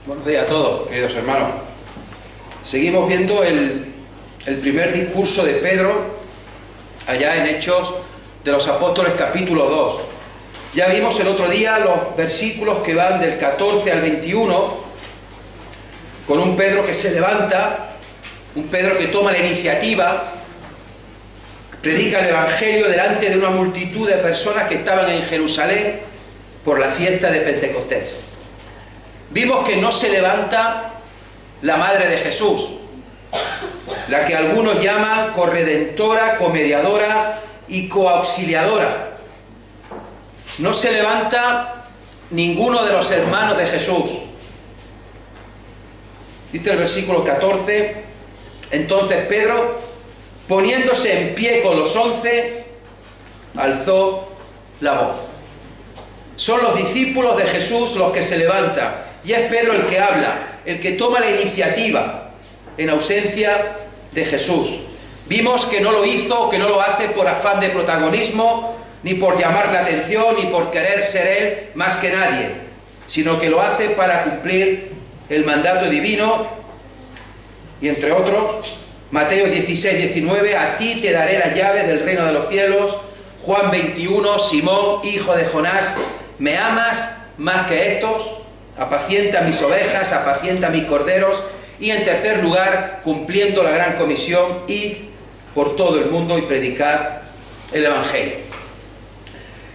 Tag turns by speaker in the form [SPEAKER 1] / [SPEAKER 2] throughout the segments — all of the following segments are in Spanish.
[SPEAKER 1] Buenos días a todos, queridos hermanos. Seguimos viendo el primer discurso de Pedro, allá en Hechos de los Apóstoles, capítulo 2. Ya vimos el otro día los versículos que van del 14 al 21, con un Pedro que se levanta, un Pedro que toma la iniciativa, predica el Evangelio delante de una multitud de personas que estaban en Jerusalén por la fiesta de Pentecostés. Vimos que no se levanta la Madre de Jesús, la que algunos llaman corredentora, comediadora y coauxiliadora. No se levanta ninguno de los hermanos de Jesús. Dice el versículo 14, entonces Pedro, poniéndose en pie con los 11, alzó la voz. Son los discípulos de Jesús los que se levantan. Y es Pedro el que habla, el que toma la iniciativa en ausencia de Jesús. Vimos que no lo hizo, que no lo hace por afán de protagonismo, ni por llamar la atención, ni por querer ser él más que nadie, sino que lo hace para cumplir el mandato divino. Y entre otros, Mateo 16, 19, a ti te daré las llaves del reino de los cielos. Juan 21, Simón, hijo de Jonás, ¿me amas más que estos? Apacienta mis ovejas, apacienta mis corderos. Y en tercer lugar, cumpliendo la gran comisión, id por todo el mundo y predicad el Evangelio.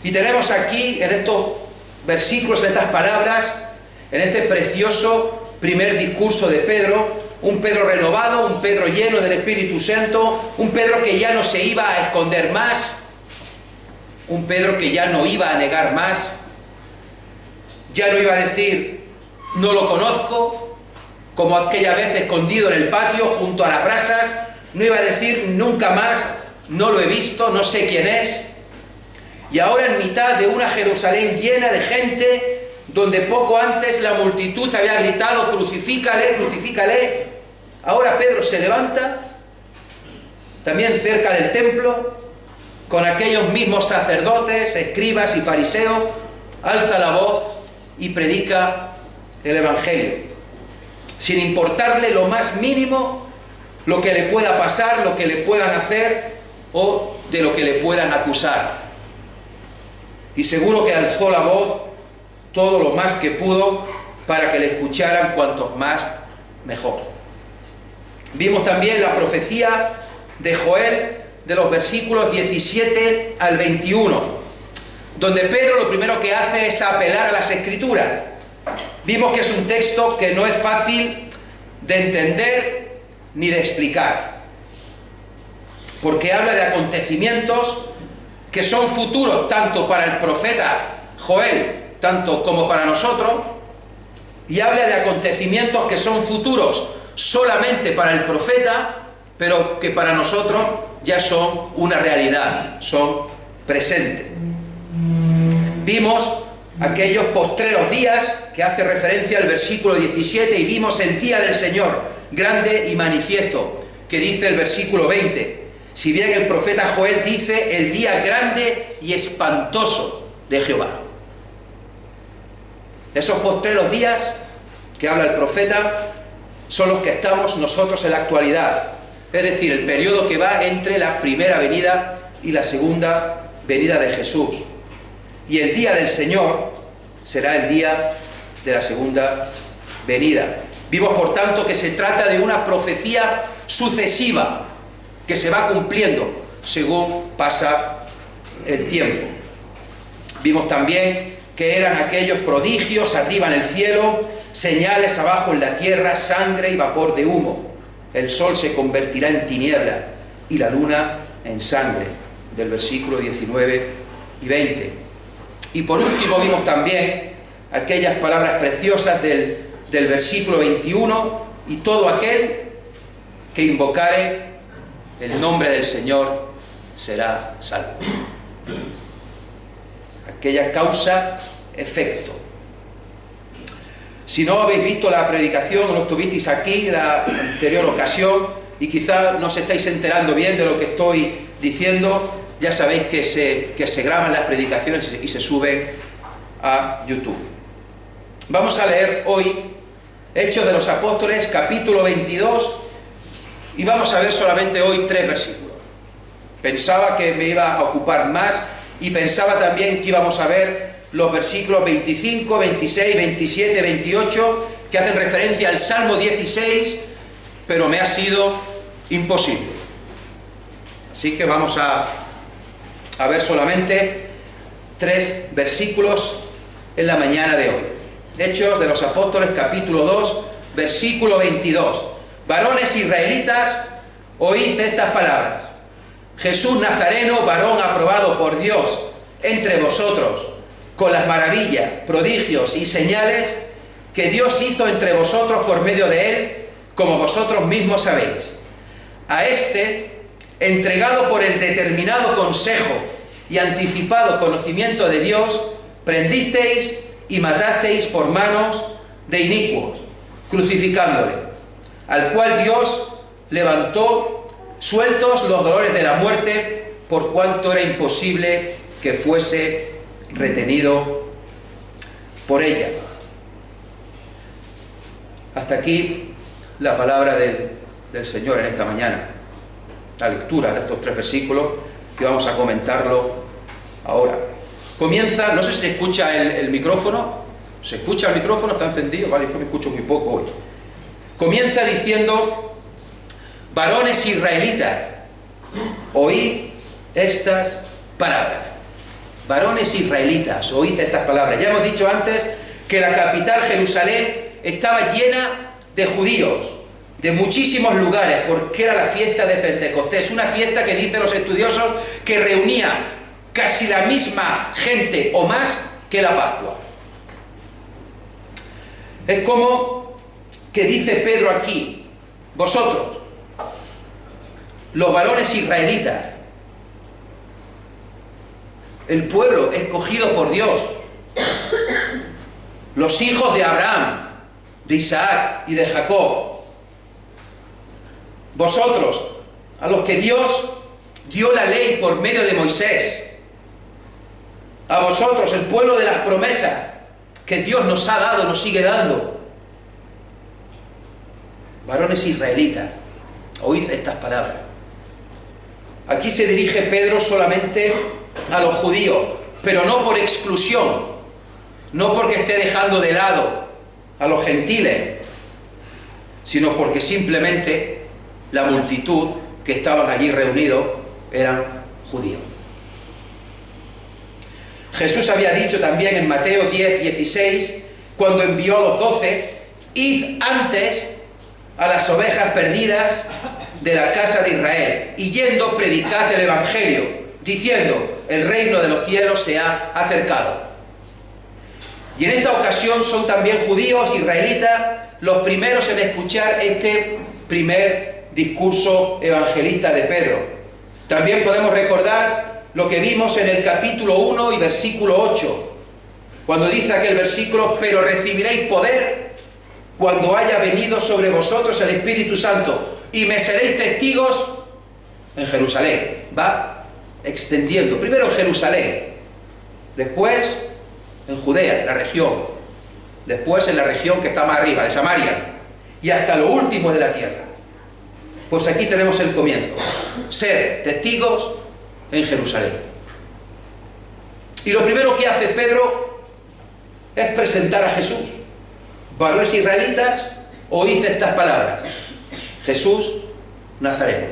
[SPEAKER 1] Y tenemos aquí, en estos versículos, en estas palabras, en este precioso primer discurso de Pedro, un Pedro renovado, un Pedro lleno del Espíritu Santo, un Pedro que ya no se iba a esconder más, un Pedro que ya no iba a negar más, ya no iba a decir, no lo conozco, como aquella vez escondido en el patio junto a las brasas, no iba a decir nunca más, no lo he visto, no sé quién es. Y ahora en mitad de una Jerusalén llena de gente, donde poco antes la multitud había gritado, crucifícale, crucifícale, ahora Pedro se levanta, también cerca del templo, con aquellos mismos sacerdotes, escribas y fariseos, alza la voz y predica el Evangelio, sin importarle lo más mínimo lo que le pueda pasar, lo que le puedan hacer o de lo que le puedan acusar. Y seguro que alzó la voz todo lo más que pudo para que le escucharan cuantos más mejor. Vimos también la profecía de Joel de los versículos 17 al 21, donde Pedro lo primero que hace es apelar a las Escrituras. Vimos que es un texto que no es fácil de entender ni de explicar, porque habla de acontecimientos que son futuros tanto para el profeta Joel, tanto como para nosotros, y habla de acontecimientos que son futuros solamente para el profeta, pero que para nosotros ya son una realidad, son presentes. Vimos aquellos postreros días que hace referencia al versículo 17 y vimos el día del Señor, grande y manifiesto, que dice el versículo 20. Si bien el profeta Joel dice el día grande y espantoso de Jehová. Esos postreros días que habla el profeta son los que estamos nosotros en la actualidad, es decir, el periodo que va entre la primera venida y la segunda venida de Jesús. Y el día del Señor será el día de la segunda venida. Vimos, por tanto, que se trata de una profecía sucesiva que se va cumpliendo según pasa el tiempo. Vimos también que eran aquellos prodigios arriba en el cielo, señales abajo en la tierra, sangre y vapor de humo. El sol se convertirá en tiniebla y la luna en sangre, del versículo 19 y 20. Y por último vimos también aquellas palabras preciosas del versículo 21, y todo aquel que invocare el nombre del Señor será salvo. Aquella causa-efecto. Si no habéis visto la predicación o no estuvisteis aquí la anterior ocasión y quizás no os estáis enterando bien de lo que estoy diciendo, ya sabéis que se graban las predicaciones y se suben a YouTube. Vamos a leer hoy Hechos de los Apóstoles, capítulo 22, y vamos a ver solamente hoy 3 versículos. Pensaba que me iba a ocupar más y pensaba también que íbamos a ver los versículos 25, 26, 27, 28, que hacen referencia al Salmo 16, pero me ha sido imposible. Así que vamos a ver solamente 3 versículos en la mañana de hoy. Hechos de los Apóstoles, capítulo 2, versículo 22. Varones israelitas, oíd estas palabras. Jesús Nazareno, varón aprobado por Dios entre vosotros, con las maravillas, prodigios y señales que Dios hizo entre vosotros por medio de él, como vosotros mismos sabéis. A este, entregado por el determinado consejo y anticipado conocimiento de Dios, prendisteis y matasteis por manos de inicuos, crucificándole, al cual Dios levantó sueltos los dolores de la muerte, por cuanto era imposible que fuese retenido por ella. Hasta aquí la palabra del Señor en esta mañana, la lectura de estos 3 versículos que vamos a comentarlo ahora. Comienza, no sé si se escucha el micrófono. ¿Se escucha el micrófono? ¿Está encendido? Vale, yo me escucho muy poco hoy. Comienza diciendo: varones israelitas, oíd estas palabras. Varones israelitas, oíd estas palabras. Ya hemos dicho antes que la capital, Jerusalén, estaba llena de judíos, de muchísimos lugares, porque era la fiesta de Pentecostés, una fiesta que dicen los estudiosos que reunía casi la misma gente o más que la Pascua. Es como que dice Pedro aquí: vosotros, los varones israelitas, el pueblo escogido por Dios, los hijos de Abraham, de Isaac y de Jacob, vosotros, a los que Dios dio la ley por medio de Moisés, a vosotros, el pueblo de las promesas que Dios nos ha dado, nos sigue dando, varones israelitas, oíd estas palabras. Aquí se dirige Pedro solamente a los judíos, pero no por exclusión, no porque esté dejando de lado a los gentiles, sino porque simplemente la multitud que estaban allí reunidos eran judíos. Jesús había dicho también en Mateo 10, 16, cuando envió a los 12, id antes a las ovejas perdidas de la casa de Israel, y yendo predicad el evangelio, diciendo: el reino de los cielos se ha acercado. Y en esta ocasión son también judíos, israelitas, los primeros en escuchar este primer discurso evangelista de Pedro. También podemos recordar lo que vimos en el capítulo 1 y versículo 8, cuando dice aquel versículo: pero recibiréis poder cuando haya venido sobre vosotros el Espíritu Santo, y me seréis testigos en Jerusalén. Va extendiendo, primero en Jerusalén, después en Judea, la región, después en la región que está más arriba, de Samaria, y hasta lo último de la tierra. Pues aquí tenemos el comienzo: ser testigos en Jerusalén. Y lo primero que hace Pedro es presentar a Jesús. Varones israelitas, oíd estas palabras. Jesús Nazareno.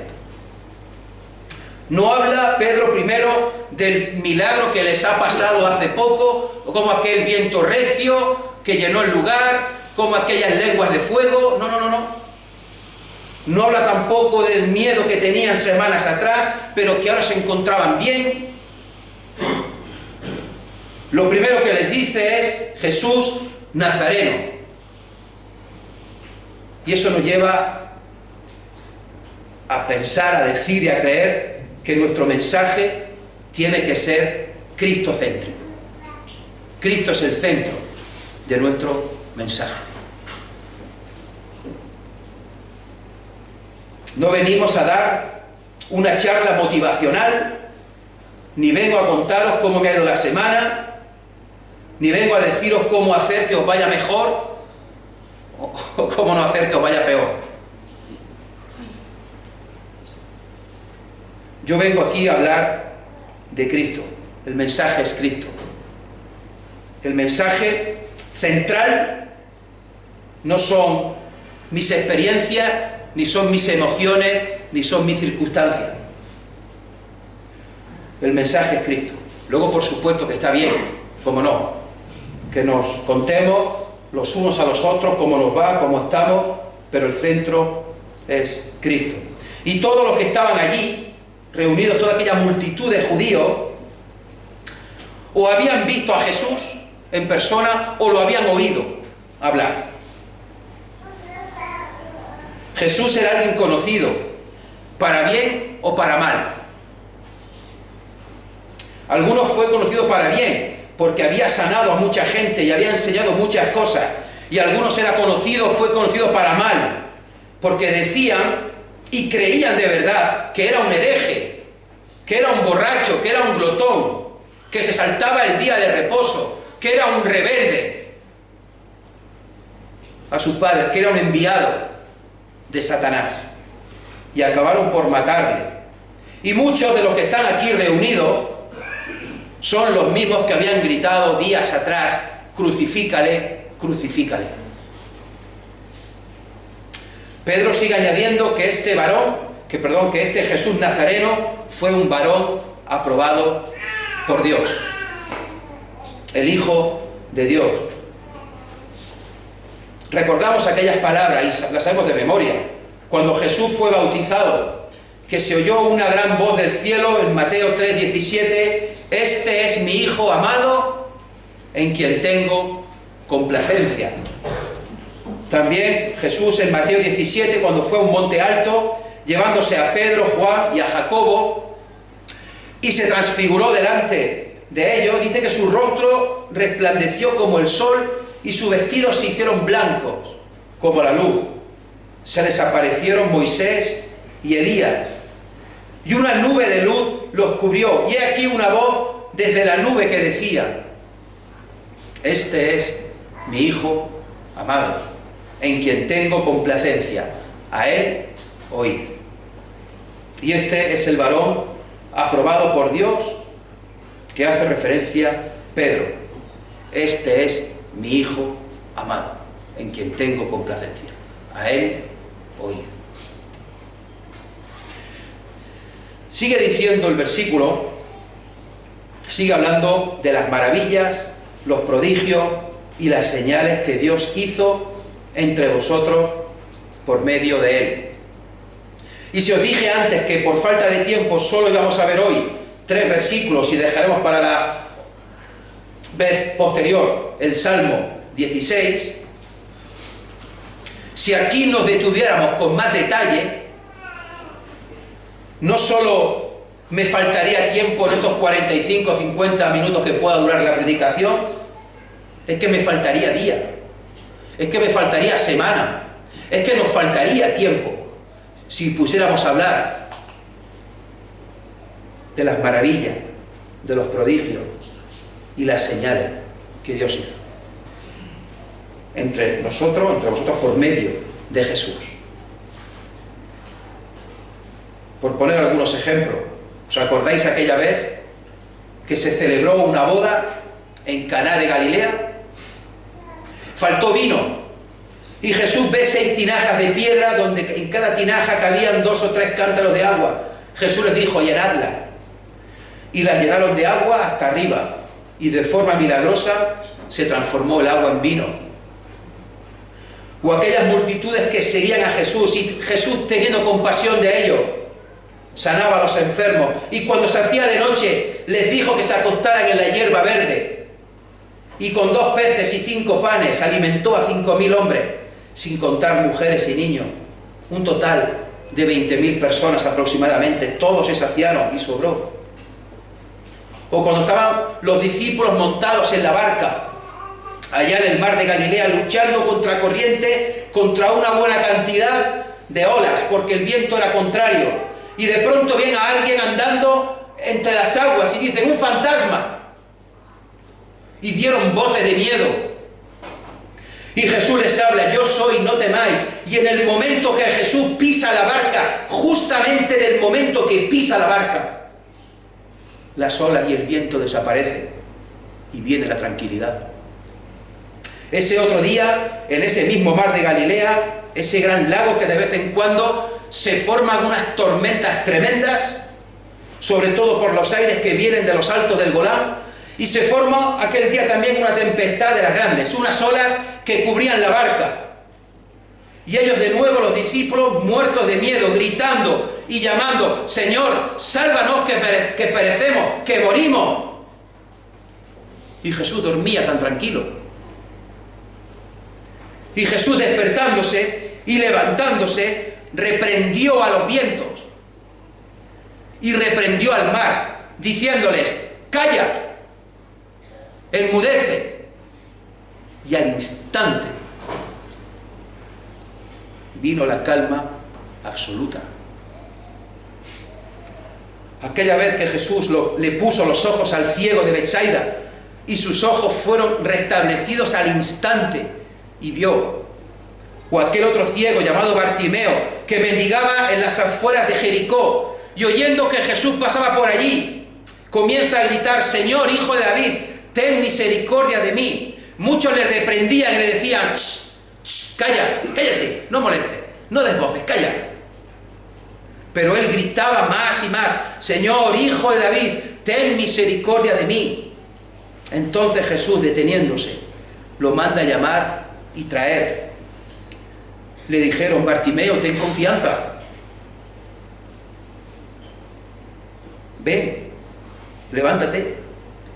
[SPEAKER 1] No habla Pedro primero del milagro que les ha pasado hace poco, o como aquel viento recio que llenó el lugar, como aquellas lenguas de fuego. No. No habla tampoco del miedo que tenían semanas atrás, pero que ahora se encontraban bien. Lo primero que les dice es Jesús Nazareno. Y eso nos lleva a pensar, a decir y a creer que nuestro mensaje tiene que ser cristocéntrico. Cristo es el centro de nuestro mensaje. No venimos a dar una charla motivacional, ni vengo a contaros cómo me ha ido la semana, ni vengo a deciros cómo hacer que os vaya mejor, o cómo no hacer que os vaya peor. Yo vengo aquí a hablar de Cristo. El mensaje es Cristo. El mensaje central no son mis experiencias, ni son mis emociones, ni son mis circunstancias. El mensaje es Cristo. Luego, por supuesto, que está bien, cómo no, que nos contemos los unos a los otros cómo nos va, cómo estamos, pero el centro es Cristo. Y todos los que estaban allí, reunidos, toda aquella multitud de judíos, o habían visto a Jesús en persona o lo habían oído hablar. Jesús era alguien conocido, para bien o para mal. Algunos fue conocido para bien, porque había sanado a mucha gente y había enseñado muchas cosas. Y algunos fue conocido para mal, porque decían y creían de verdad que era un hereje, que era un borracho, que era un glotón, que se saltaba el día de reposo, que era un rebelde a sus padres, que era un enviado de Satanás. Y acabaron por matarle. Y muchos de los que están aquí reunidos son los mismos que habían gritado días atrás: crucifícale, crucifícale. Pedro sigue añadiendo que este Jesús Nazareno fue un varón aprobado por Dios, el Hijo de Dios. Recordamos aquellas palabras y las sabemos de memoria. Cuando Jesús fue bautizado, que se oyó una gran voz del cielo en Mateo 3:17: este es mi Hijo amado, en quien tengo complacencia. También Jesús en Mateo 17, cuando fue a un monte alto, llevándose a Pedro, Juan y a Jacobo, y se transfiguró delante de ellos, dice que su rostro resplandeció como el sol y sus vestidos se hicieron blancos como la luz. Se les aparecieron Moisés y Elías, y una nube de luz los cubrió. Y he aquí una voz desde la nube que decía: este es mi Hijo amado, en quien tengo complacencia, a él oíd. Y este es el varón aprobado por Dios que hace referencia Pedro: este es mi Hijo amado, en quien tengo complacencia, a él oíd. Sigue diciendo el versículo, sigue hablando de las maravillas, los prodigios y las señales que Dios hizo entre vosotros por medio de él. Y si os dije antes que por falta de tiempo solo íbamos a ver hoy 3 versículos y dejaremos para la vez posterior el Salmo 16, si aquí nos detuviéramos con más detalle, no solo me faltaría tiempo en estos 45 o 50 minutos que pueda durar la predicación, es que me faltaría día, es que me faltaría semana, es que nos faltaría tiempo si pusiéramos a hablar de las maravillas, de los prodigios y las señales que Dios hizo entre vosotros por medio de Jesús. Por poner algunos ejemplos, ¿os acordáis aquella vez que se celebró una boda en Caná de Galilea? Faltó vino y Jesús ve 6 tinajas de piedra donde en cada tinaja cabían 2 o 3 cántaros de agua. Jesús les dijo: llenadlas. Y las llenaron de agua hasta arriba y de forma milagrosa se transformó el agua en vino. O aquellas multitudes que seguían a Jesús y Jesús, teniendo compasión de ellos, sanaba a los enfermos, y cuando se hacía de noche les dijo que se acostaran en la hierba verde, y con 2 peces y 5 panes alimentó a 5.000 hombres, sin contar mujeres y niños, un total de 20.000 personas aproximadamente. Todos se saciaron y sobró. O cuando estaban los discípulos montados en la barca allá en el mar de Galilea, luchando contra corriente, contra una buena cantidad de olas, porque el viento era contrario, y de pronto ven a alguien andando entre las aguas y dicen: un fantasma, y dieron voces de miedo. Y Jesús les habla, yo soy, no temáis. Y en el momento que Jesús pisa la barca, justamente en el momento que pisa la barca, las olas y el viento desaparecen y viene la tranquilidad. Ese otro día, en ese mismo mar de Galilea, ese gran lago que de vez en cuando se forman unas tormentas tremendas, sobre todo por los aires que vienen de los altos del Golán, y se forma aquel día también una tempestad de las grandes, unas olas que cubrían la barca. Y ellos de nuevo, los discípulos, muertos de miedo, gritando y llamando, Señor, sálvanos que perecemos, que morimos. Y Jesús dormía tan tranquilo. Y Jesús, despertándose y levantándose, reprendió a los vientos y reprendió al mar, diciéndoles, calla, enmudece. Y al instante vino la calma absoluta. Aquella vez que Jesús le puso los ojos al ciego de Betsaida y sus ojos fueron restablecidos al instante y vio. O aquel otro ciego llamado Bartimeo que mendigaba en las afueras de Jericó y oyendo que Jesús pasaba por allí comienza a gritar, Señor, Hijo de David, ten misericordia de mí. Muchos le reprendían y le decían, calla, cállate, no molestes, no des voces, calla. Pero él gritaba más y más, Señor, Hijo de David, ten misericordia de mí. Entonces Jesús, deteniéndose, lo manda a llamar y traer. Le dijeron, Bartimeo, ten confianza. Ven, levántate,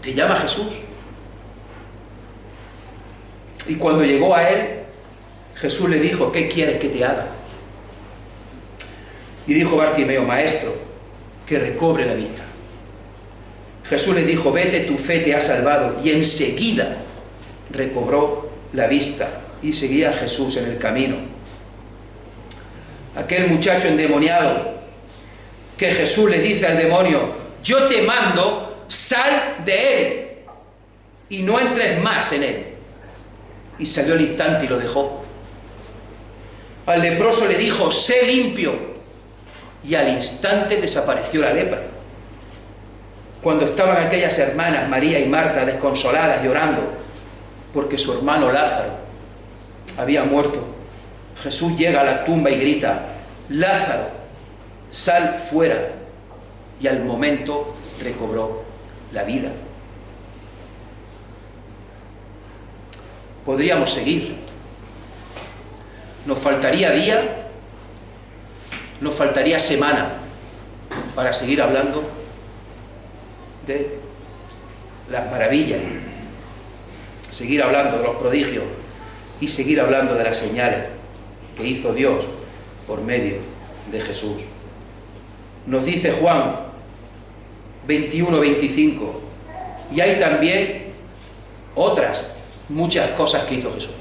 [SPEAKER 1] te llama Jesús. Y cuando llegó a él, Jesús le dijo, ¿qué quieres que te haga? Y dijo Bartimeo, Maestro, que recobre la vista. Jesús le dijo, vete, tu fe te ha salvado. Y enseguida recobró la vista y seguía a Jesús en el camino. Aquel muchacho endemoniado que Jesús le dice al demonio, yo te mando, sal de él y no entres más en él. Y salió al instante y lo dejó. Al leproso le dijo, sé limpio. Y al instante desapareció la lepra. Cuando estaban aquellas hermanas, María y Marta, desconsoladas, llorando, porque su hermano Lázaro había muerto, Jesús llega a la tumba y grita, Lázaro, sal fuera. Y al momento recobró la vida. Podríamos seguir. Nos faltaría día, nos faltaría semana para seguir hablando de las maravillas, seguir hablando de los prodigios y seguir hablando de las señales que hizo Dios por medio de Jesús. Nos dice Juan 21-25, y hay también otras muchas cosas que hizo Jesús,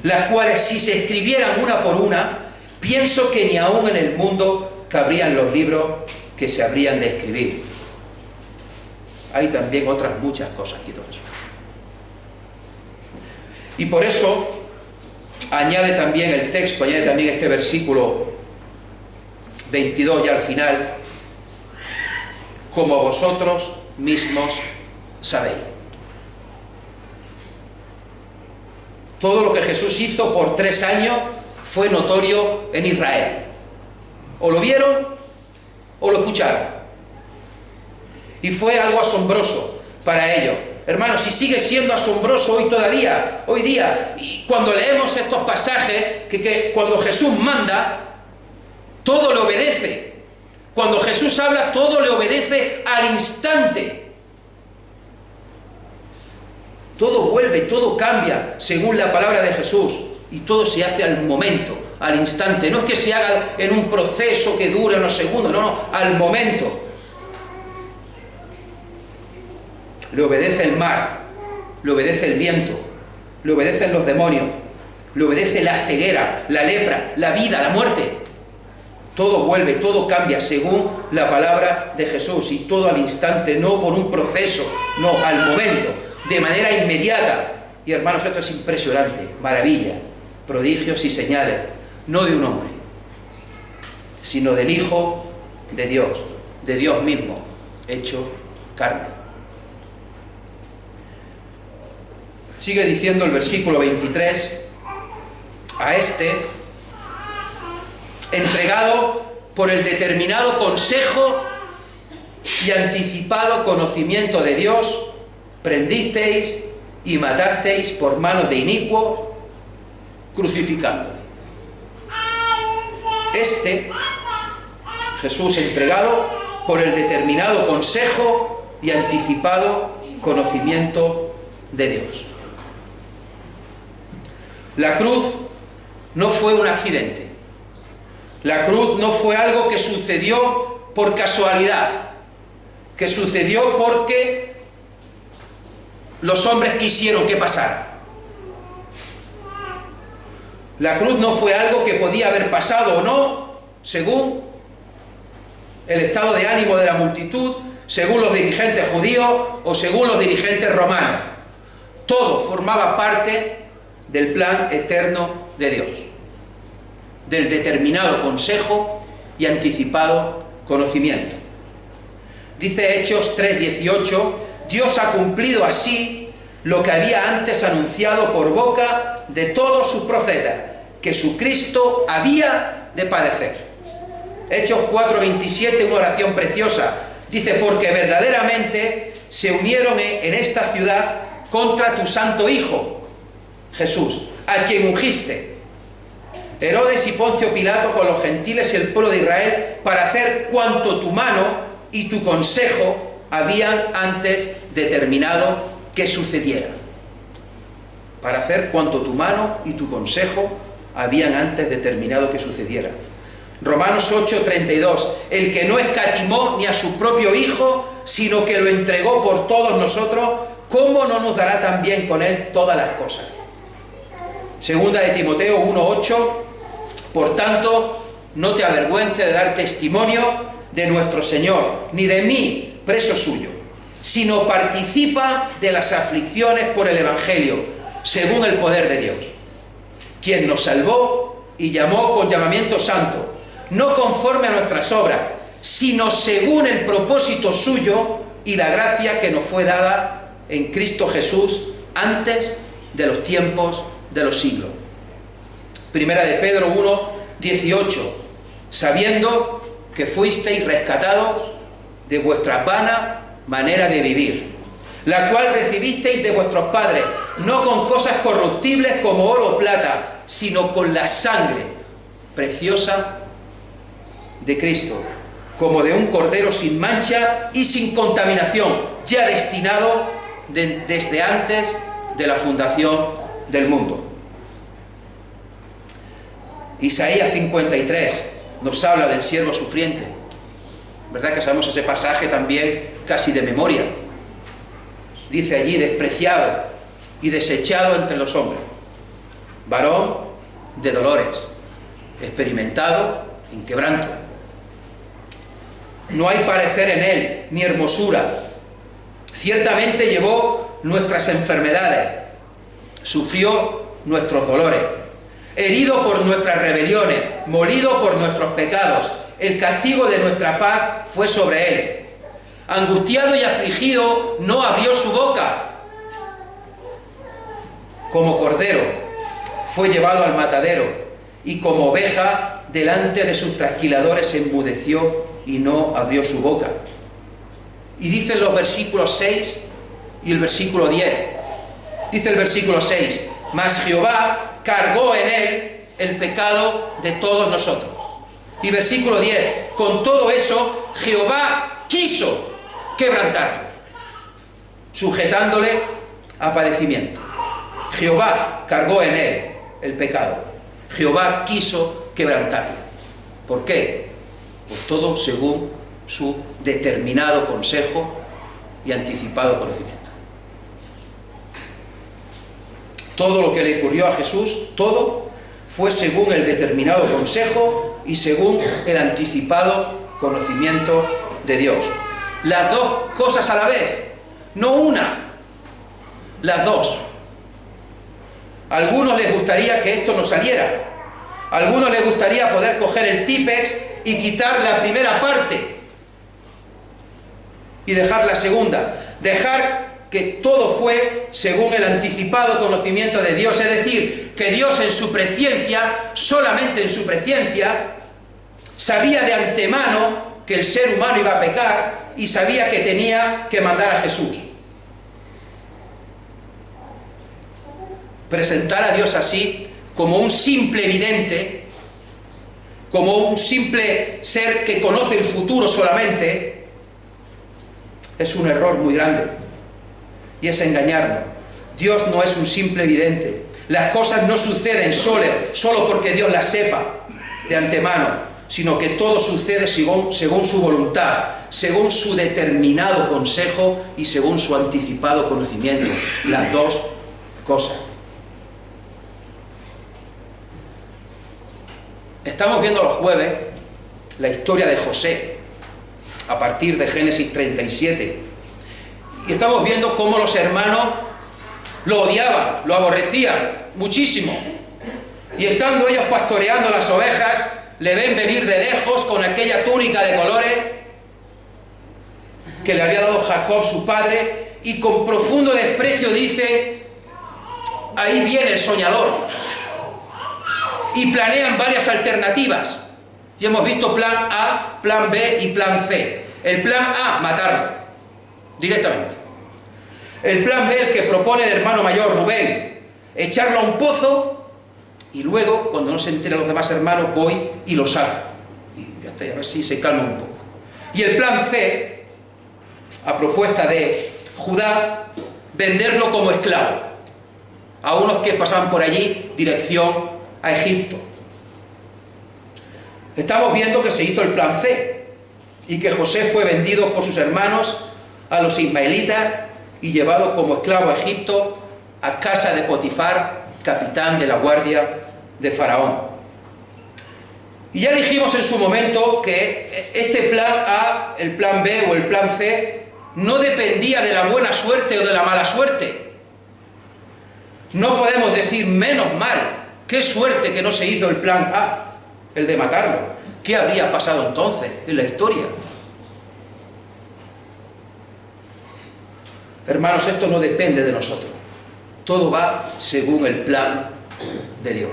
[SPEAKER 1] las cuales si se escribieran una por una, pienso que ni aún en el mundo cabrían los libros que se habrían de escribir. Hay también otras muchas cosas que hizo Jesús. Y por eso añade también el texto, añade también este versículo 22 ya al final, como vosotros mismos sabéis. Todo lo que Jesús hizo por 3 años fue notorio en Israel. O lo vieron o lo escucharon. Y fue algo asombroso para ellos. Hermanos, si sigue siendo asombroso hoy todavía, hoy día, y cuando leemos estos pasajes, que cuando Jesús manda, todo le obedece. Cuando Jesús habla, todo le obedece al instante. Todo vuelve, todo cambia según la palabra de Jesús. Y todo se hace al momento, al instante. No es que se haga en un proceso que dure unos segundos, no, al momento. Le obedece el mar, le obedece el viento, le obedecen los demonios, le obedece la ceguera, la lepra, la vida, la muerte. Todo vuelve, todo cambia según la palabra de Jesús, y todo al instante, no por un proceso, no, al momento, de manera inmediata. Y hermanos, esto es impresionante, maravilla, prodigios y señales, no de un hombre, sino del Hijo de Dios mismo, hecho carne. Sigue diciendo el versículo 23, a este, entregado por el determinado consejo y anticipado conocimiento de Dios, prendisteis y matasteis por manos de inicuos, crucificándole. Este, Jesús, entregado por el determinado consejo y anticipado conocimiento de Dios. La cruz no fue un accidente. La cruz no fue algo que sucedió por casualidad, que sucedió porque los hombres quisieron que pasara. La cruz no fue algo que podía haber pasado o no, según el estado de ánimo de la multitud, según los dirigentes judíos o según los dirigentes romanos. Todo formaba parte del plan eterno de Dios, del determinado consejo y anticipado conocimiento. Dice Hechos 3:18, Dios ha cumplido así lo que había antes anunciado por boca de todos sus profetas, que su Cristo había de padecer. Hechos 4:27, una oración preciosa, dice, porque verdaderamente se unieron en esta ciudad contra tu santo Hijo, Jesús, a quien ungiste, Herodes y Poncio Pilato con los gentiles y el pueblo de Israel, para hacer cuanto tu mano y tu consejo habían antes determinado que sucediera. Para hacer cuanto tu mano y tu consejo habían antes determinado que sucediera. Romanos 8:32, el que no escatimó ni a su propio Hijo, sino que lo entregó por todos nosotros, ¿cómo no nos dará también con él todas las cosas? Segunda de Timoteo 1:8, por tanto, no te avergüences de dar testimonio de nuestro Señor, ni de mí, preso suyo, sino participa de las aflicciones por el Evangelio, según el poder de Dios, quien nos salvó y llamó con llamamiento santo, no conforme a nuestras obras, sino según el propósito suyo y la gracia que nos fue dada en Cristo Jesús antes de los tiempos de los siglos. Primera de Pedro 1:18, sabiendo que fuisteis rescatados de vuestra vana manera de vivir, la cual recibisteis de vuestros padres, no con cosas corruptibles como oro o plata, sino con la sangre preciosa de Cristo, como de un cordero sin mancha y sin contaminación, ya destinado desde antes de la fundación del mundo. Isaías 53 nos habla del siervo sufriente, ¿verdad que sabemos ese pasaje también casi de memoria? Dice allí, despreciado y desechado entre los hombres, varón de dolores, experimentado en quebranto. No hay parecer en él, ni hermosura. Ciertamente llevó nuestras enfermedades, sufrió nuestros dolores, herido por nuestras rebeliones, molido por nuestros pecados. El castigo de nuestra paz fue sobre él. Angustiado y afligido, no abrió su boca. Como cordero fue llevado al matadero, y como oveja delante de sus trasquiladores se enmudeció y no abrió su boca. Y dicen los versículos 6 y el versículo 10. Dice el versículo 6, mas Jehová cargó en él el pecado de todos nosotros. Y versículo 10, con todo eso Jehová quiso quebrantarlo, sujetándole a padecimiento. Jehová cargó en él el pecado. Jehová quiso quebrantarlo. ¿Por qué? Pues todo según su determinado consejo y anticipado conocimiento. Todo lo que le ocurrió a Jesús, todo fue según el determinado consejo y según el anticipado conocimiento de Dios. Las dos cosas a la vez, no una, las dos. A algunos les gustaría que esto no saliera. A algunos les gustaría poder coger el Típex y quitar la primera parte y dejar la segunda. Dejar que todo fue según el anticipado conocimiento de Dios. Es decir, que Dios en su presciencia, solamente en su presciencia, sabía de antemano que el ser humano iba a pecar y sabía que tenía que mandar a Jesús. Presentar a Dios así, como un simple vidente, como un simple ser que conoce el futuro solamente, es un error muy grande. Y es engañarnos. Dios no es un simple vidente. Las cosas no suceden solo porque Dios las sepa de antemano, sino que todo sucede según su voluntad, según su determinado consejo y según su anticipado conocimiento. Las dos cosas. Estamos viendo los jueves la historia de José, a partir de Génesis 37. Y estamos viendo cómo los hermanos lo odiaban, lo aborrecían muchísimo. Y estando ellos pastoreando las ovejas, le ven venir de lejos con aquella túnica de colores que le había dado Jacob, su padre, y con profundo desprecio dice: ahí viene el soñador. Y planean varias alternativas. Y hemos visto plan A, plan B y plan C. El plan A, matarlo directamente. El plan B, el que propone el hermano mayor, Rubén, echarlo a un pozo y luego, cuando no se enteren los demás hermanos, voy y lo saco. Y hasta a ver si se calma un poco. Y el plan C, a propuesta de Judá, venderlo como esclavo a unos que pasaban por allí, dirección a Egipto. Estamos viendo que se hizo el plan C y que José fue vendido por sus hermanos a los ismaelitas y llevado como esclavo a Egipto, a casa de Potifar, capitán de la guardia de Faraón. Y ya dijimos en su momento que este plan A, el plan B o el plan C, no dependía de la buena suerte o de la mala suerte. No podemos decir menos mal, qué suerte que no se hizo el plan A, el de matarlo. ¿Qué habría pasado entonces en la historia? Hermanos, esto no depende de nosotros. Todo va según el plan de Dios.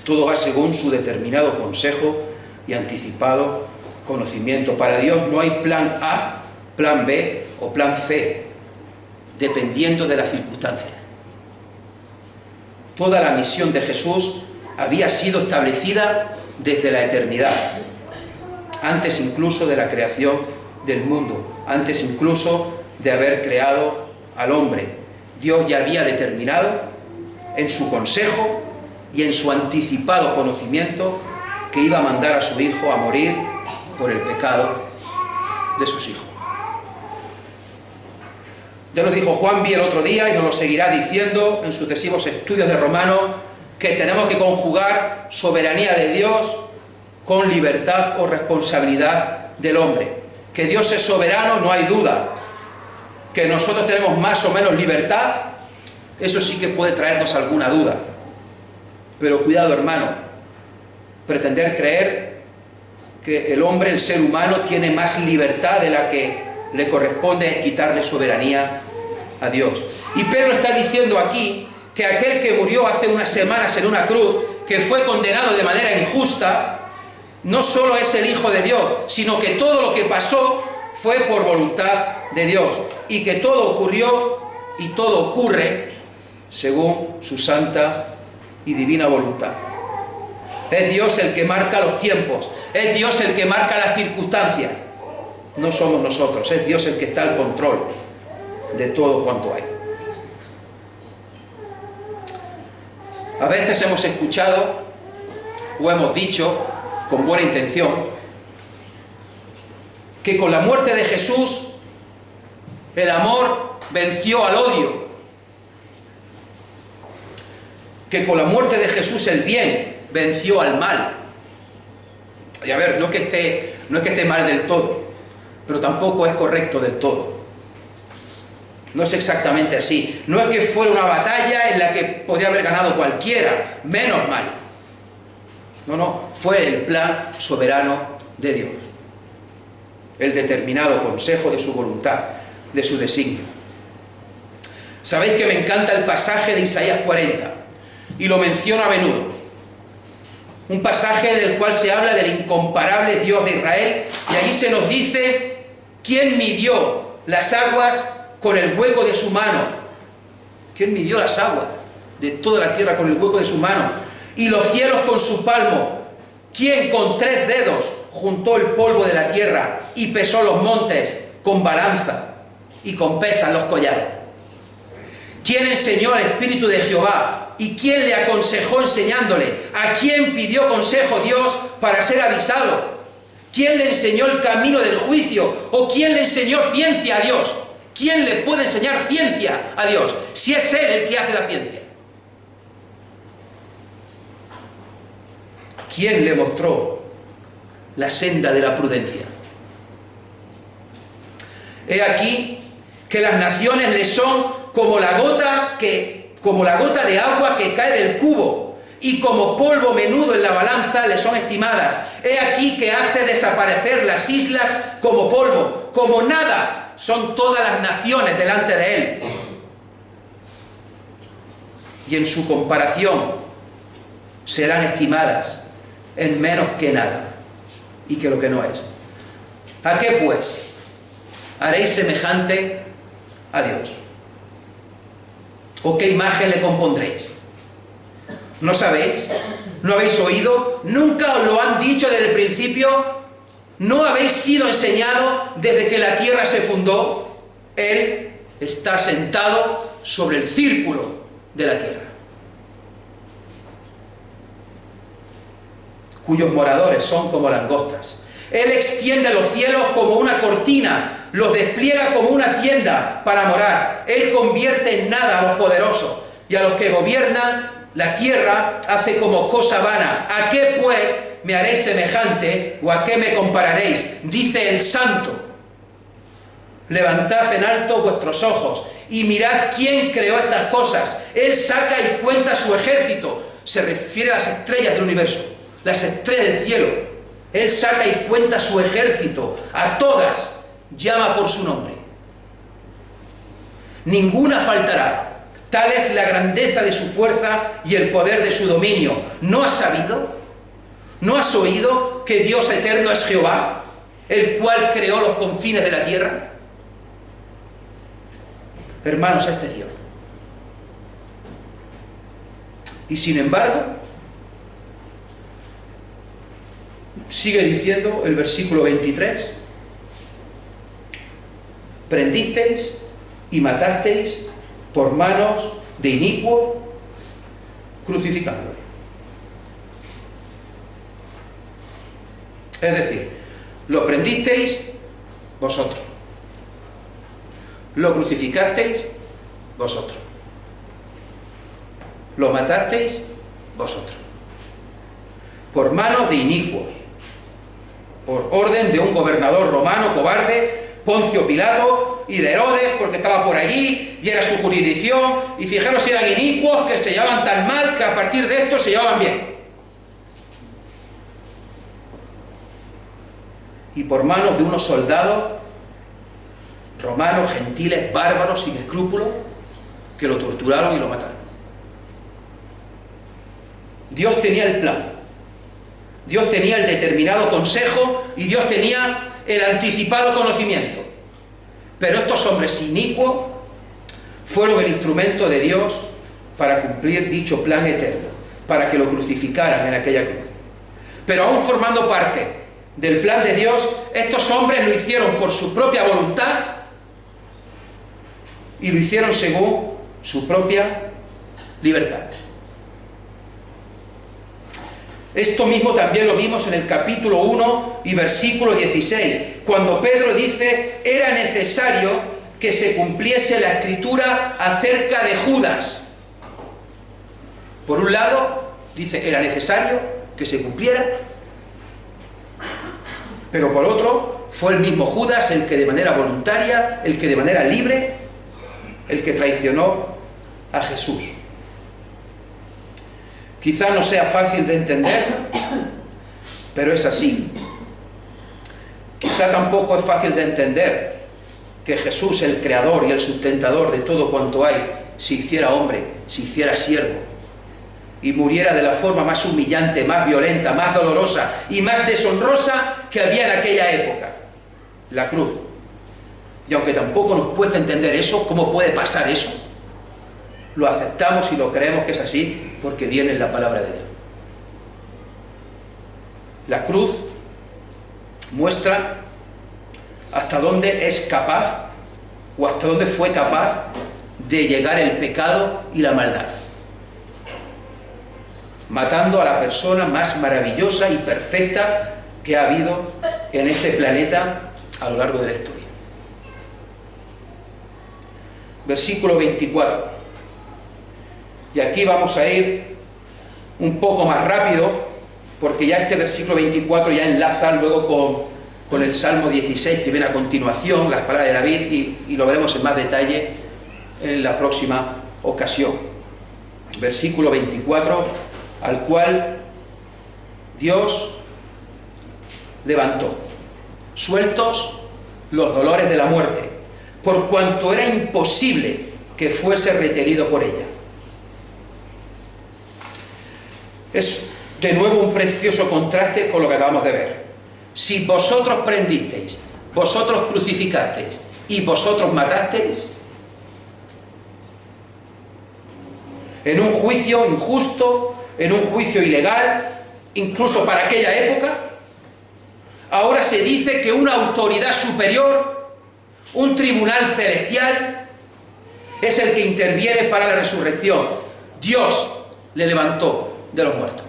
[SPEAKER 1] Todo va según su determinado consejo y anticipado conocimiento. Para Dios no hay plan A, plan B o plan C, dependiendo de las circunstancias. Toda la misión de Jesús había sido establecida desde la eternidad, antes incluso de la creación del mundo, antes incluso de haber creado al hombre. Dios ya había determinado en su consejo y en su anticipado conocimiento que iba a mandar a su Hijo a morir por el pecado de sus hijos. Ya nos dijo Juanvi el otro día y nos lo seguirá diciendo en sucesivos estudios de Romanos, que tenemos que conjugar soberanía de Dios con libertad o responsabilidad del hombre. Que Dios es soberano, no hay duda. Que nosotros tenemos más o menos libertad, eso sí que puede traernos alguna duda. Pero cuidado, hermano, pretender creer que el hombre, el ser humano, tiene más libertad de la que le corresponde quitarle soberanía a Dios. Y Pedro está diciendo aquí que aquel que murió hace unas semanas en una cruz, que fue condenado de manera injusta, no solo es el Hijo de Dios, sino que todo lo que pasó fue por voluntad de Dios, y que todo ocurrió y todo ocurre según su santa y divina voluntad. Es Dios el que marca los tiempos, es Dios el que marca las circunstancias. No somos nosotros, es Dios el que está al control de todo cuanto hay. A veces hemos escuchado o hemos dicho, con buena intención, que con la muerte de Jesús el amor venció al odio, que con la muerte de Jesús el bien venció al mal. Y a ver, no es que esté mal del todo, pero tampoco es correcto del todo. No es exactamente así. No es que fuera una batalla en la que podía haber ganado cualquiera, menos mal. No, no, fue el plan soberano de Dios. El determinado consejo de su voluntad, de su designio. Sabéis que me encanta el pasaje de Isaías 40, y lo menciono a menudo. Un pasaje del cual se habla del incomparable Dios de Israel, y allí se nos dice quién midió las aguas con el hueco de su mano. ¿Quién midió las aguas de toda la tierra con el hueco de su mano? Y los cielos con su palmo. ¿Quién con 3 dedos juntó el polvo de la tierra y pesó los montes con balanza y con pesas los collados? ¿Quién enseñó al Espíritu de Jehová? ¿Y quién le aconsejó enseñándole? ¿A quién pidió consejo Dios para ser avisado? ¿Quién le enseñó el camino del juicio? ¿O quién le enseñó ciencia a Dios? ¿Quién le puede enseñar ciencia a Dios si es Él el que hace la ciencia? ¿Quién le mostró la senda de la prudencia? He aquí que las naciones le son como la gota de agua que cae del cubo, y como polvo menudo en la balanza le son estimadas. He aquí que hace desaparecer las islas como polvo, como nada son todas las naciones delante de él. Y en su comparación serán estimadas en menos que nada, y que lo que no es. ¿A qué pues haréis semejante a Dios? ¿O qué imagen le compondréis? ¿No sabéis? ¿No habéis oído? ¿Nunca os lo han dicho desde el principio? ¿No habéis sido enseñados desde que la tierra se fundó? Él está sentado sobre el círculo de la tierra, cuyos moradores son como langostas. Él extiende los cielos como una cortina, los despliega como una tienda para morar. Él convierte en nada a los poderosos, y a los que gobiernan la tierra hace como cosa vana. ¿A qué pues me haréis semejante, o a qué me compararéis? Dice el Santo. Levantad en alto vuestros ojos y mirad quién creó estas cosas. Él saca y cuenta su ejército. Se refiere a las estrellas del universo, las estrellas del cielo. Él saca y cuenta su ejército, a todas llama por su nombre. Ninguna faltará. Tal es la grandeza de su fuerza y el poder de su dominio. ¿No has sabido? ¿No has oído que Dios eterno es Jehová, el cual creó los confines de la tierra? Hermanos, este es Dios. Y sin embargo, sigue diciendo el versículo 23, prendisteis y matasteis por manos de inicuo, crucificándole. Es decir, lo prendisteis vosotros, lo crucificasteis vosotros, lo matasteis vosotros, por manos de inicuos, por orden de un gobernador romano cobarde, Poncio Pilato, y de Herodes, porque estaba por allí y era su jurisdicción, y fijaros si eran inicuos que se llevaban tan mal que a partir de esto se llevaban bien. Y por manos de unos soldados romanos, gentiles, bárbaros, sin escrúpulos, que lo torturaron y lo mataron. Dios tenía el plan, Dios tenía el determinado consejo y Dios tenía el anticipado conocimiento. Pero estos hombres inicuos fueron el instrumento de Dios para cumplir dicho plan eterno, para que lo crucificaran en aquella cruz. Pero aún formando parte del plan de Dios, estos hombres lo hicieron por su propia voluntad y lo hicieron según su propia libertad. Esto mismo también lo vimos en el capítulo 1 y versículo 16, cuando Pedro dice: era necesario que se cumpliese la escritura acerca de Judas. Por un lado, dice, era necesario que se cumpliera, pero por otro, fue el mismo Judas el que de manera voluntaria, el que de manera libre, el que traicionó a Jesús. Quizá no sea fácil de entender, pero es así. Quizá tampoco es fácil de entender que Jesús, el creador y el sustentador de todo cuanto hay, se hiciera hombre, se hiciera siervo y muriera de la forma más humillante, más violenta, más dolorosa y más deshonrosa que había en aquella época, la cruz. Y aunque tampoco nos cuesta entender eso, ¿cómo puede pasar eso? Lo aceptamos y lo creemos que es así porque viene en la palabra de Dios. La cruz muestra hasta dónde es capaz o hasta dónde fue capaz de llegar el pecado y la maldad, matando a la persona más maravillosa y perfecta que ha habido en este planeta a lo largo de la historia. Versículo 24. Y aquí vamos a ir un poco más rápido, porque ya este versículo 24 ya enlaza luego con el Salmo 16 que viene a continuación, las palabras de David, y lo veremos en más detalle en la próxima ocasión. Versículo 24, al cual Dios levantó, sueltos los dolores de la muerte, por cuanto era imposible que fuese retenido por ella. Es de nuevo un precioso contraste con lo que acabamos de ver. Si vosotros prendisteis, vosotros crucificasteis y vosotros matasteis, en un juicio injusto, en un juicio ilegal, incluso para aquella época, ahora se dice que una autoridad superior, un tribunal celestial, es el que interviene para la resurrección. Dios le levantó de los muertos.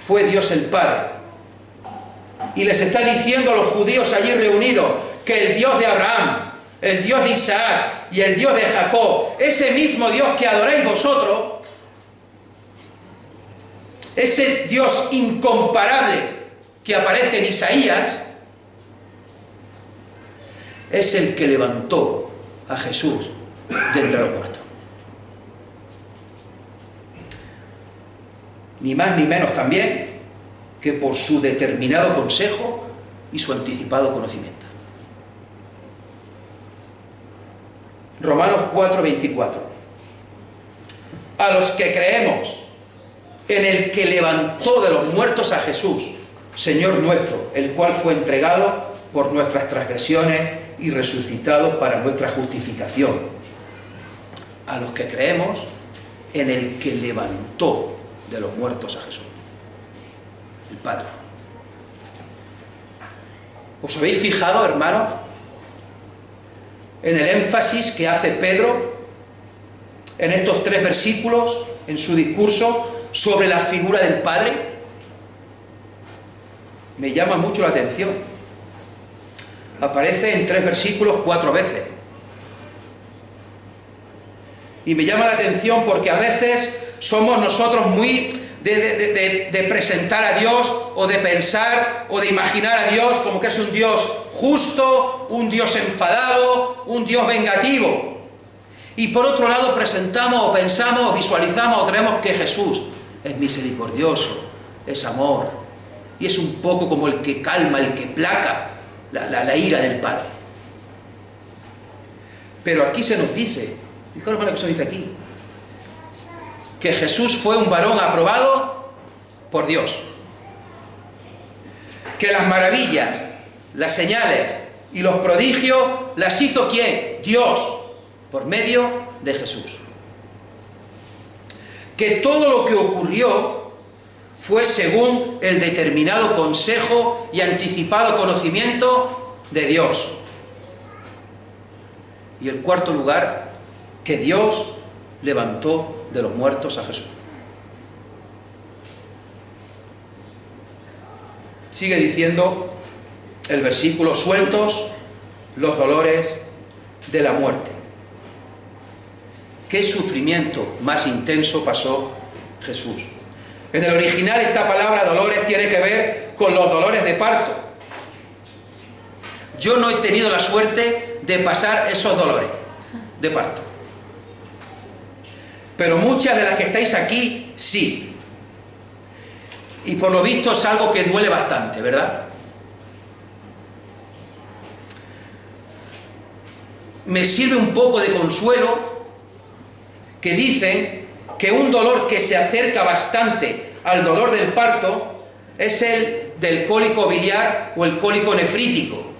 [SPEAKER 1] Fue Dios el Padre. Y les está diciendo a los judíos allí reunidos que el Dios de Abraham, el Dios de Isaac y el Dios de Jacob, ese mismo Dios que adoráis vosotros, ese Dios incomparable que aparece en Isaías, es el que levantó a Jesús de entre los muertos. Ni más ni menos también que por su determinado consejo y su anticipado conocimiento. Romanos 4:24. A los que creemos en el que levantó de los muertos a Jesús, Señor nuestro, el cual fue entregado por nuestras transgresiones y resucitado para nuestra justificación. A los que creemos en el que levantó de los muertos a Jesús, el Padre. ¿Os habéis fijado, hermanos, en el énfasis que hace Pedro en estos 3 versículos en su discurso sobre la figura del Padre? Me llama mucho la atención. Aparece en 3 versículos 4 veces. Y me llama la atención porque a veces somos nosotros muy de presentar a Dios o de pensar o de imaginar a Dios como que es un Dios justo, un Dios enfadado, un Dios vengativo. Y por otro lado presentamos o pensamos o visualizamos o creemos que Jesús es misericordioso, es amor y es un poco como el que calma, el que placa la ira del Padre. Pero aquí se nos dice, fijaros lo que se dice aquí, que Jesús fue un varón aprobado por Dios, que las maravillas, las señales y los prodigios las hizo ¿quién? Dios, por medio de Jesús. Que todo lo que ocurrió fue según el determinado consejo y anticipado conocimiento de Dios. Y el cuarto lugar, que Dios levantó de los muertos a Jesús. Sigue diciendo el versículo, sueltos los dolores de la muerte. ¿Qué sufrimiento más intenso pasó Jesús? En el original esta palabra dolores tiene que ver con los dolores de parto. Yo no he tenido la suerte de pasar esos dolores de parto. Pero muchas de las que estáis aquí, sí. Y por lo visto es algo que duele bastante, ¿verdad? Me sirve un poco de consuelo que dicen que un dolor que se acerca bastante al dolor del parto es el del cólico biliar o el cólico nefrítico.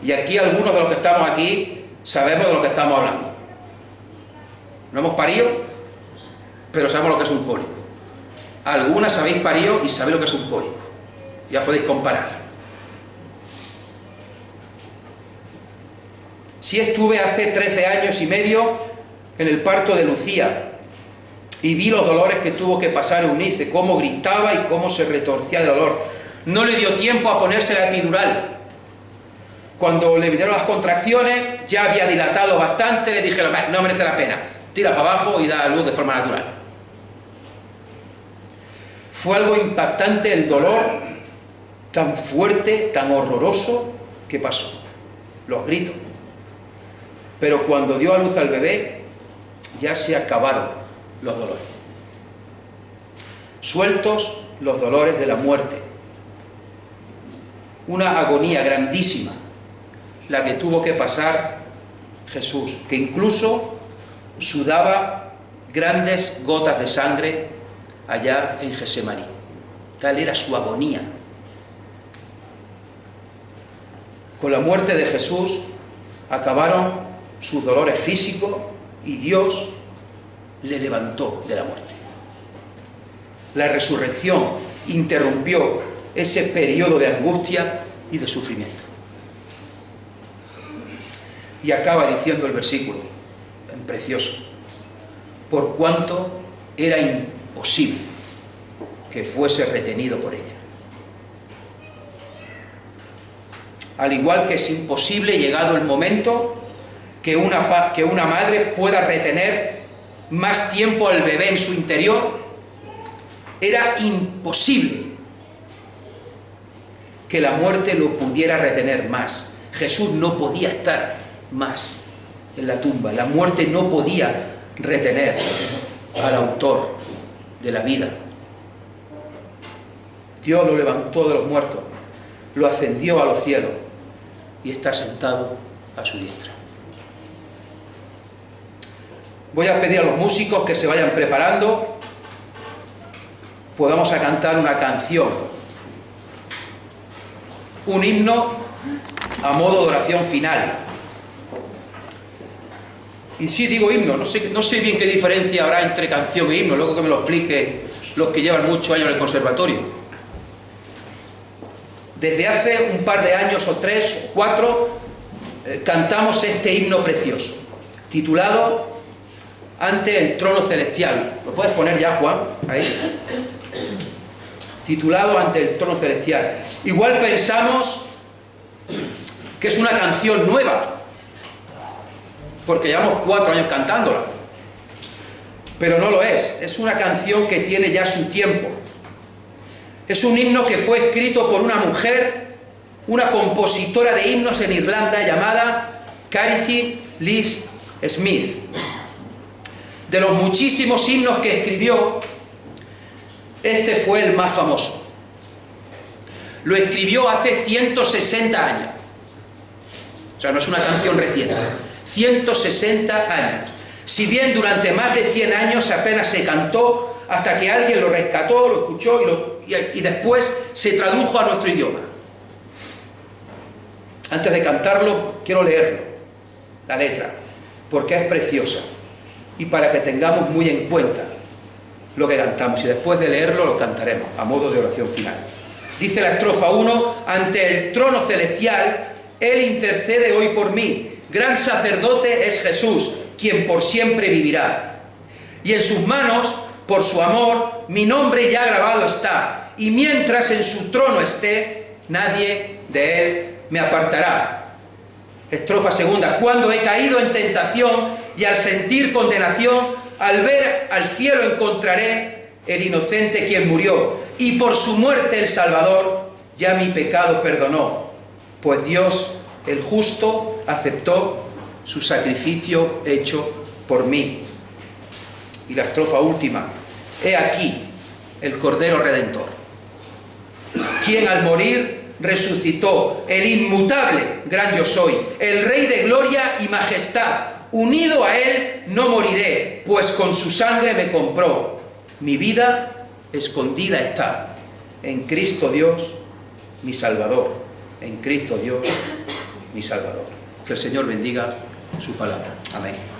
[SPEAKER 1] Y aquí algunos de los que estamos aquí sabemos de lo que estamos hablando. No hemos parido, pero sabemos lo que es un cólico. Algunas habéis parido y sabéis lo que es un cólico. Ya podéis comparar. Sí, estuve hace 13 años y medio en el parto de Lucía y vi los dolores que tuvo que pasar Eunice, cómo gritaba y cómo se retorcía de dolor. No le dio tiempo a ponerse la epidural. Cuando le vinieron las contracciones, ya había dilatado bastante, le dijeron, no merece la pena, tira para abajo y da a luz de forma natural. Fue algo impactante el dolor tan fuerte, tan horroroso que pasó. Los gritos. Pero cuando dio a luz al bebé, ya se acabaron los dolores. Sueltos los dolores de la muerte. Una agonía grandísima, la que tuvo que pasar Jesús, que incluso sudaba grandes gotas de sangre allá en Getsemaní. Tal era su agonía. Con la muerte de Jesús acabaron sus dolores físicos y Dios le levantó de la muerte. La resurrección interrumpió ese periodo de angustia y de sufrimiento. Y acaba diciendo el versículo, precioso, por cuanto era imposible que fuese retenido por ella. Al igual que es imposible, llegado el momento, que una madre pueda retener más tiempo al bebé en su interior, era imposible que la muerte lo pudiera retener más. Jesús no podía estar más en la tumba. La muerte no podía retener al autor de la vida. Dios lo levantó de los muertos, lo ascendió a los cielos y está sentado a su diestra. Voy a pedir a los músicos que se vayan preparando, pues vamos a cantar una canción, un himno a modo de oración final. Y sí digo himno, no sé bien qué diferencia habrá entre canción e himno, luego que me lo explique los que llevan muchos años en el conservatorio. Desde hace un par de años o 3 o 4 cantamos este himno precioso, titulado Ante el trono celestial. ¿Lo puedes poner ya, Juan? Ahí. Titulado Ante el trono celestial. Igual pensamos que es una canción nueva, porque llevamos 4 años cantándola, pero no lo es una canción que tiene ya su tiempo. Es un himno que fue escrito por una mujer, una compositora de himnos en Irlanda llamada Charity Liz Smith. De los muchísimos himnos que escribió, este fue el más famoso. Lo escribió hace 160 años. O sea, no es una canción reciente. 160 años. Si bien durante más de 100 años apenas se cantó, hasta que alguien lo rescató, lo escuchó y después se tradujo a nuestro idioma. Antes de cantarlo, quiero leerlo, la letra, porque es preciosa y para que tengamos muy en cuenta lo que cantamos, y después de leerlo lo cantaremos a modo de oración final. Dice la estrofa 1: ante el trono celestial Él intercede hoy por mí, gran sacerdote es Jesús, quien por siempre vivirá, y en sus manos, por su amor, mi nombre ya grabado está, y mientras en su trono esté, nadie de Él me apartará. Estrofa 2: cuando he caído en tentación y al sentir condenación, al ver al cielo encontraré el inocente quien murió, y por su muerte el Salvador ya mi pecado perdonó. pues Dios, el justo, aceptó su sacrificio hecho por mí. Y la estrofa última: he aquí el Cordero Redentor, quien al morir resucitó, el inmutable gran yo soy, el Rey de gloria y majestad. Unido a Él no moriré, pues con su sangre me compró. Mi vida escondida está en Cristo Dios, mi Salvador. En Cristo Dios, mi Salvador. Que el Señor bendiga su palabra. Amén.